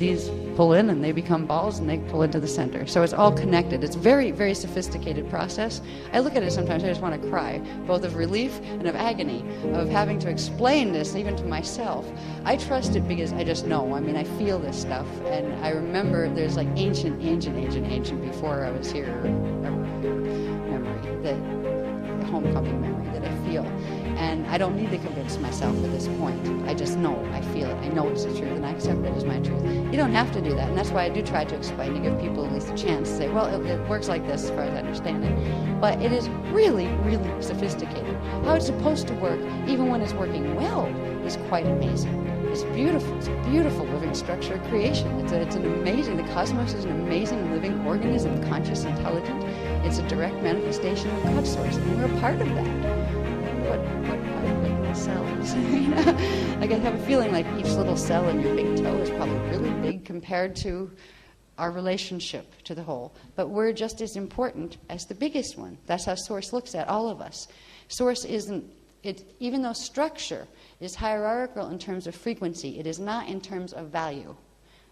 these pull in and they become balls and they pull into the center. So it's all connected. It's very, very sophisticated process. I look at it sometimes, I just want to cry, both of relief and of agony, of having to explain this even to myself. I trust it because I just know. I mean, I feel this stuff, and I remember there's like ancient before I was here, memory, that homecoming memory that I feel. And I don't need to convince myself at this point. I just know, I feel it, I know it's the truth, and I accept it as my truth. You don't have to do that, and that's why I do try to explain, to give people at least a chance to say, well, it works like this as far as I understand it. But it is really, really sophisticated. How it's supposed to work, even when it's working well, is quite amazing. It's a beautiful living structure of creation. It's an amazing, the cosmos is an amazing living organism, conscious, intelligent. It's a direct manifestation of God's source, and we're a part of that. What part of little cells? Like I have a feeling like each little cell in your big toe is probably really big compared to our relationship to the whole. But we're just as important as the biggest one. That's how Source looks at all of us. Source isn't, even though structure is hierarchical in terms of frequency, it is not in terms of value.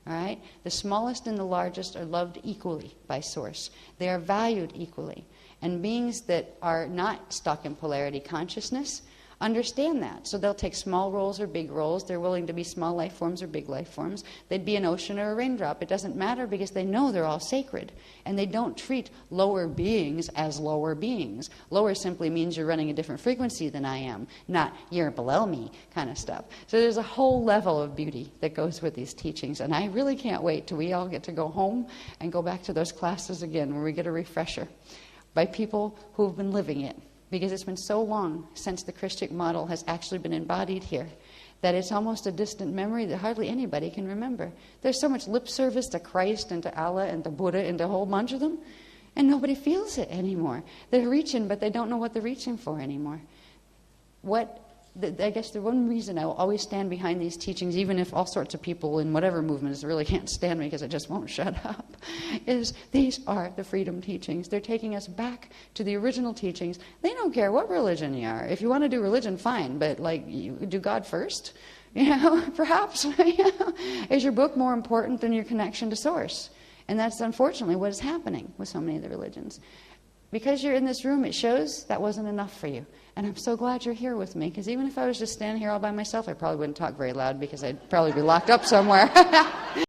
All right? The smallest and the largest are loved equally by Source. They are valued equally. And beings that are not stuck in polarity consciousness understand that. So they'll take small roles or big roles. They're willing to be small life forms or big life forms. They'd be an ocean or a raindrop. It doesn't matter because they know they're all sacred. And they don't treat lower beings as lower beings. Lower simply means you're running a different frequency than I am, not you're below me kind of stuff. So there's a whole level of beauty that goes with these teachings. And I really can't wait till we all get to go home and go back to those classes again where we get a refresher by people who have been living it, because it's been so long since the Christian model has actually been embodied here that it's almost a distant memory that hardly anybody can remember. There's so much lip service to Christ and to Allah and to Buddha and to a whole bunch of them, and nobody feels it anymore. They're reaching, but they don't know what they're reaching for anymore. I guess the one reason I will always stand behind these teachings, even if all sorts of people in whatever movements really can't stand me because I just won't shut up, is these are the freedom teachings. They're taking us back to the original teachings. They don't care what religion you are. If you want to do religion, fine, but like, you do God first, perhaps. Is your book more important than your connection to Source? And that's unfortunately what is happening with so many of the religions. Because you're in this room, it shows that wasn't enough for you. And I'm so glad you're here with me, because even if I was just standing here all by myself, I probably wouldn't talk very loud because I'd probably be locked up somewhere.